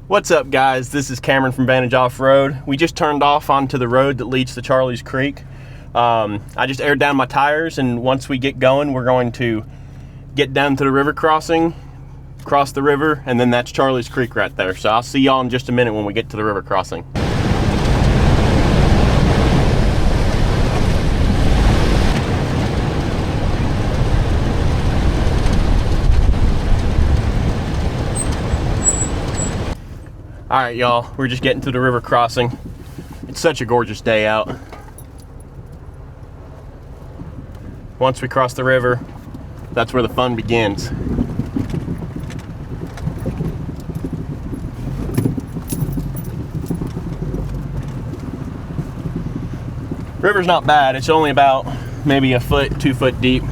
What's up, guys? This is Cameron from Vantage Off-Road. We just turned off onto the road that leads to Charlie's Creek. I just aired down my tires, and once we get going, we're going to get down to the river crossing, cross the river, and then that's Charlie's Creek right there. So I'll see y'all in just a minute when we get to the river crossing. All right, y'all, we're just getting to the river crossing. It's such a gorgeous day out. Once we cross the river, that's where the fun begins. River's not bad. It's only about maybe a foot, 2 foot deep.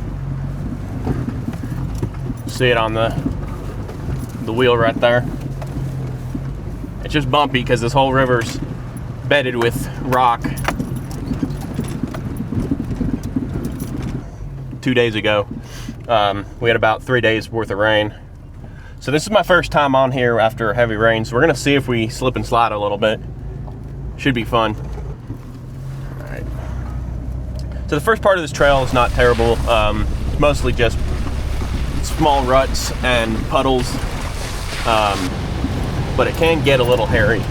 See it on the wheel right there. It's just bumpy because this whole river's bedded with rock. 2 days ago, we had about 3 days worth of rain. So this is my first time on here after heavy rain. So we're gonna see if we slip and slide a little bit. Should be fun. All right. So the first part of this trail is not terrible. It's mostly just small ruts and puddles. But it can get a little hairy,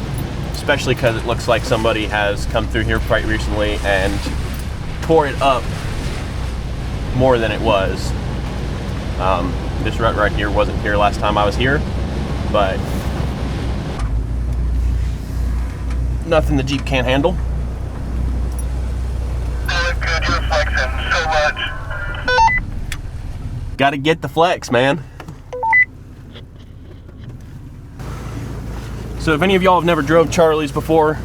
especially because it looks like somebody has come through here quite recently and tore it up more than it was. This rut right here wasn't here last time I was here, but nothing the Jeep can't handle. Good, you're flexing so much. Gotta get the flex, man. So if any of y'all have never drove Charlie's before,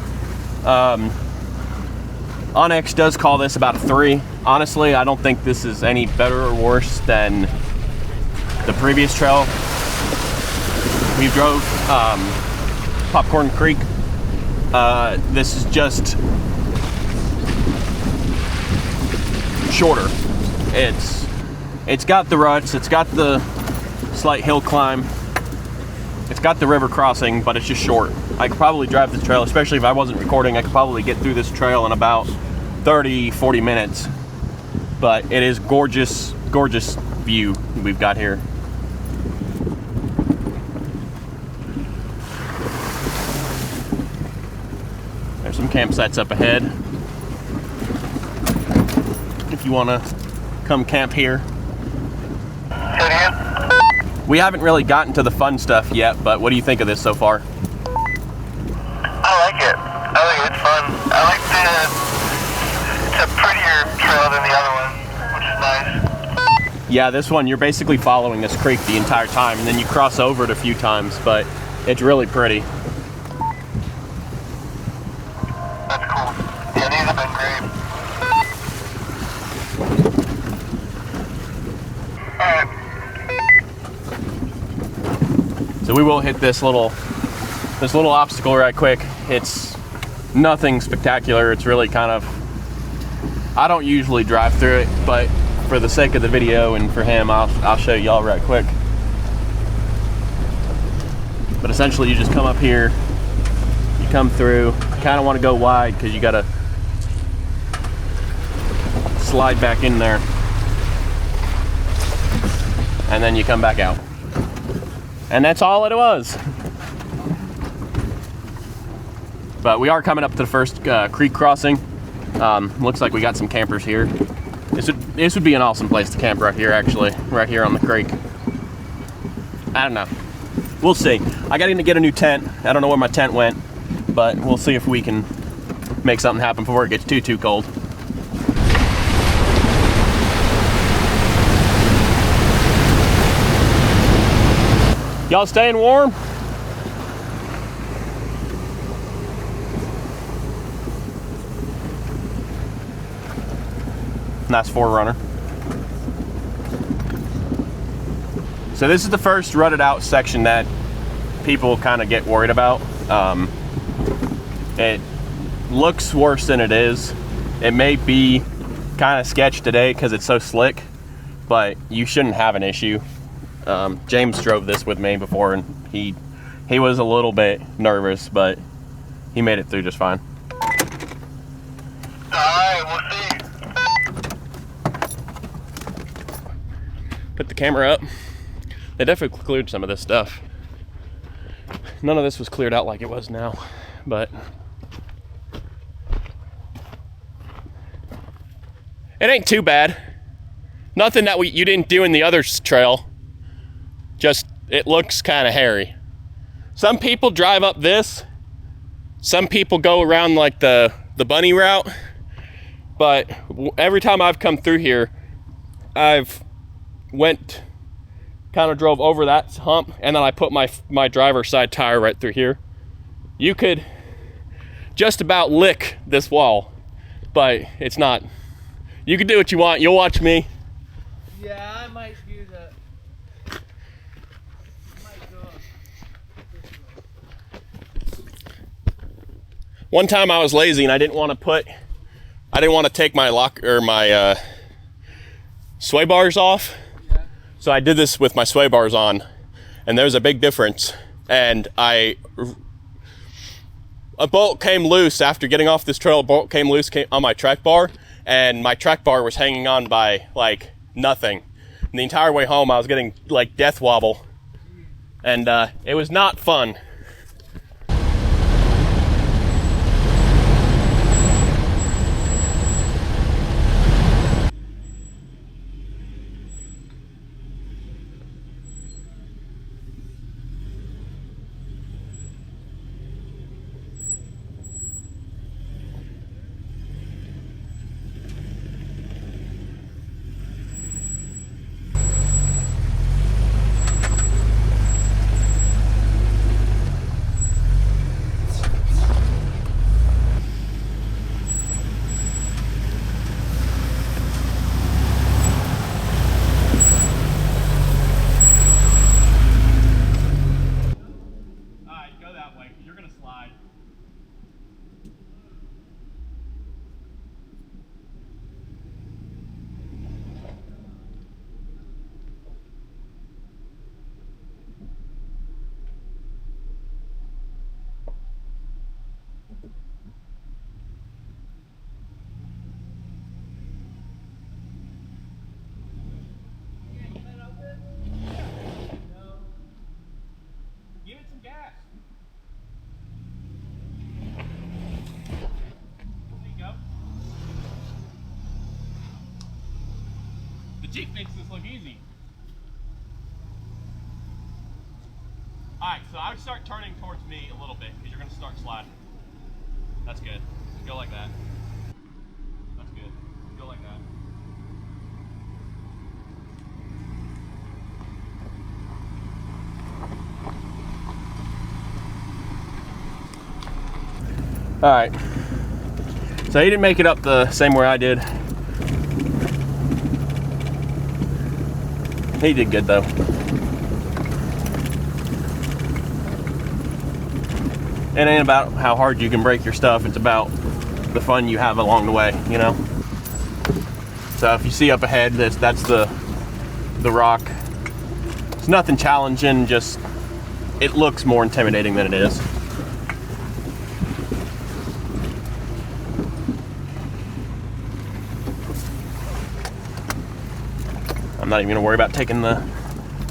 Onyx does call this about a 3. Honestly, I don't think this is any better or worse than the previous trail we drove, Popcorn Creek. This is just shorter. It's got the ruts, it's got the slight hill climb. It's got the river crossing, but it's just short. I could probably drive this trail, especially if I wasn't recording, I could probably get through this trail in about 30, 40 minutes. But it is gorgeous, gorgeous view we've got here. There's some campsites up ahead if you want to come camp here. We haven't really gotten to the fun stuff yet, but what do you think of this so far? I like it. It's fun. I like it's a prettier trail than the other one, which is nice. Yeah, this one, you're basically following this creek the entire time, and then you cross over it a few times, but it's really pretty. That's cool. Yeah, these have been great. Alright. So we will hit this little obstacle right quick. It's nothing spectacular. It's really kind of, I don't usually drive through it, but for the sake of the video and for him, I'll show y'all right quick. But essentially you just come up here, you come through, you kind of want to go wide because you got to slide back in there, and then you come back out. And that's all it was. But we are coming up to the first creek crossing. Looks like we got some campers here. This would be an awesome place to camp right here, actually. Right here on the creek. I don't know. We'll see. I got to get a new tent. I don't know where my tent went, but we'll see if we can make something happen before it gets too cold. Y'all staying warm? Nice 4Runner. So this is the first rutted out section that people kind of get worried about. It looks worse than it is. It may be kind of sketch today because it's so slick, but you shouldn't have an issue. James drove this with me before, and he He was a little bit nervous, but he made it through just fine. Alright, we'll see. Put the camera up. They definitely cleared some of this stuff. None of this was cleared out like it was now, but it ain't too bad. Nothing that you didn't do in the other trail. Just, it looks kind of hairy. Some people drive up this. Some people go around like the bunny route. But every time I've come through here, I've kind of drove over that hump, and then I put my driver's side tire right through here. You could just about lick this wall, but it's not. You can do what you want. You'll watch me. Yeah, I might do that. Might go One time I was lazy and I didn't want to take my my sway bars off. Yeah. So I did this with my sway bars on, and there's a big difference. And a bolt came loose after getting off this trail. A bolt came loose on my track bar, and my track bar was hanging on by like nothing. And the entire way home I was getting like death wobble, and it was not fun. Give it some gas. There you go. The Jeep makes this look easy. Alright, so I would start turning towards me a little bit because you're going to start sliding. That's good. Go like that. That's good. Go like that. All right, so he didn't make it up the same way I did. He did good though. It ain't about how hard you can break your stuff, it's about the fun you have along the way, you know? So if you see up ahead, that's the rock. It's nothing challenging, just it looks more intimidating than it is. I'm not even gonna worry about taking the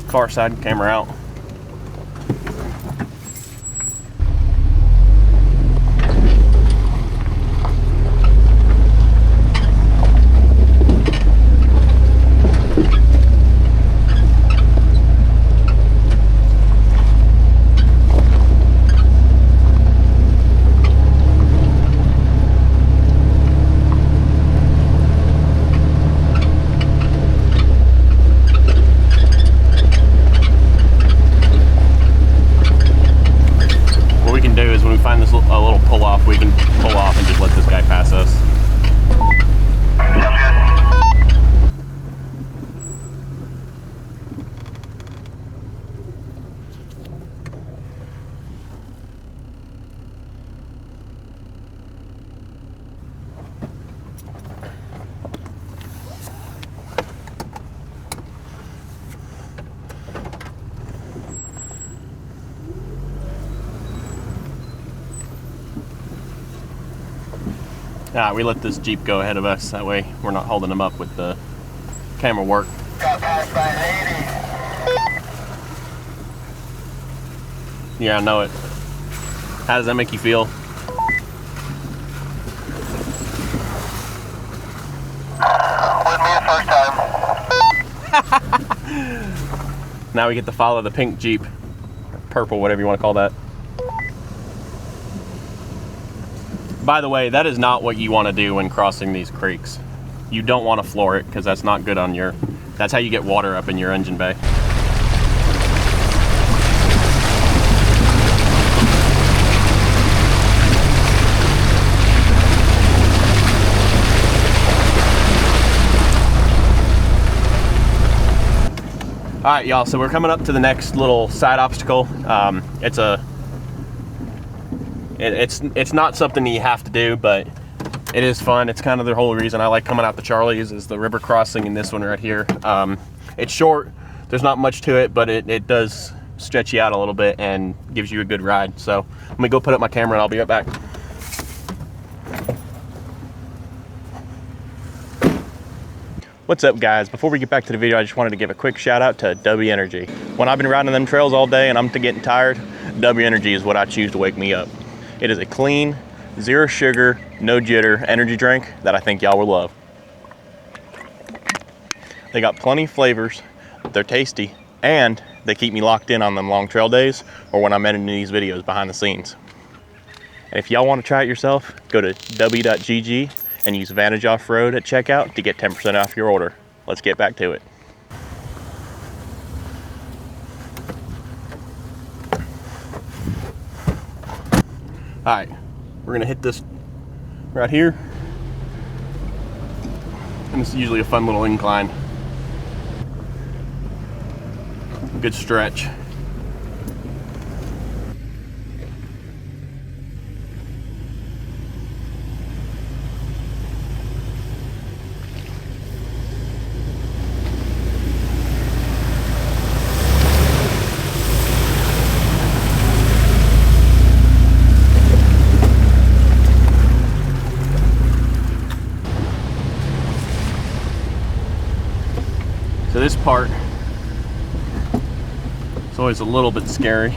far side camera out. Find this a little pull off, we can pull off and just let this guy pass us. We let this Jeep go ahead of us. That way we're not holding them up with the camera work. Got past by 80. Yeah, I know it. How does that make you feel? Wouldn't be the first time. Now we get to follow the pink Jeep. Purple, whatever you want to call that. By the way, that is not what you want to do when crossing these creeks. You don't want to floor it because that's not good on your... That's how you get water up in your engine bay. All right, y'all, so we're coming up to the next little side obstacle. It's not something you have to do, but it is fun. It's kind of the whole reason I like coming out to Charlie's is the river crossing in this one right here. It's short, there's not much to it, but it does stretch you out a little bit and gives you a good ride. So let me go put up my camera and I'll be right back. What's up, guys? Before we get back to the video, I just wanted to give a quick shout out to W Energy. When I've been riding them trails all day and I'm getting tired, W Energy is what I choose to wake me up. It is a clean, zero sugar, no jitter energy drink that I think y'all will love. They got plenty of flavors, they're tasty, and they keep me locked in on them long trail days or when I'm editing these videos behind the scenes. And if y'all want to try it yourself, go to w.gg and use Vantage Offroad at checkout to get 10% off your order. Let's get back to it. All right, we're gonna hit this right here. And this is usually a fun little incline. Good stretch. So this part is always a little bit scary.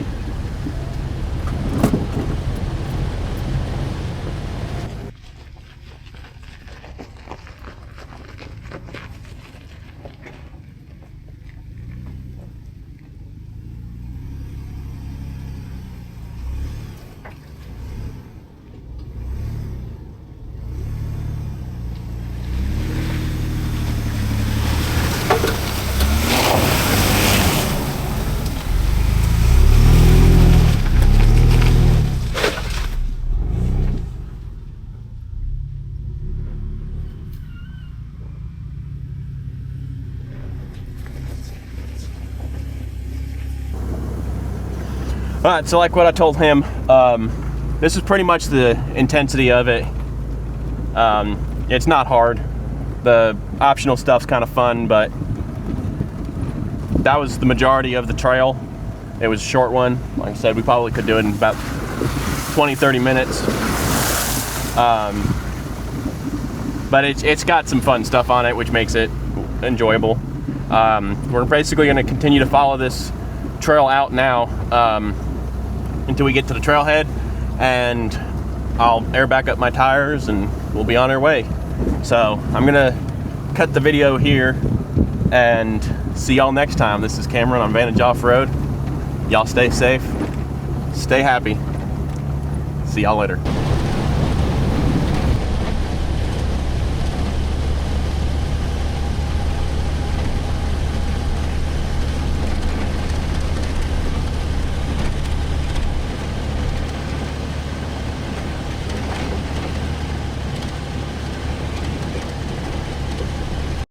All right, so like what I told him, this is pretty much the intensity of it. It's not hard. The optional stuff's kind of fun, but that was the majority of the trail. It was a short one. Like I said, we probably could do it in about 20-30 minutes. But it's got some fun stuff on it, which makes it enjoyable. We're basically gonna continue to follow this trail out now until we get to the trailhead, and I'll air back up my tires and we'll be on our way. So I'm gonna cut the video here and see y'all next time. This is Cameron on Vantage Off-Road. Y'all stay safe, stay happy. See y'all later.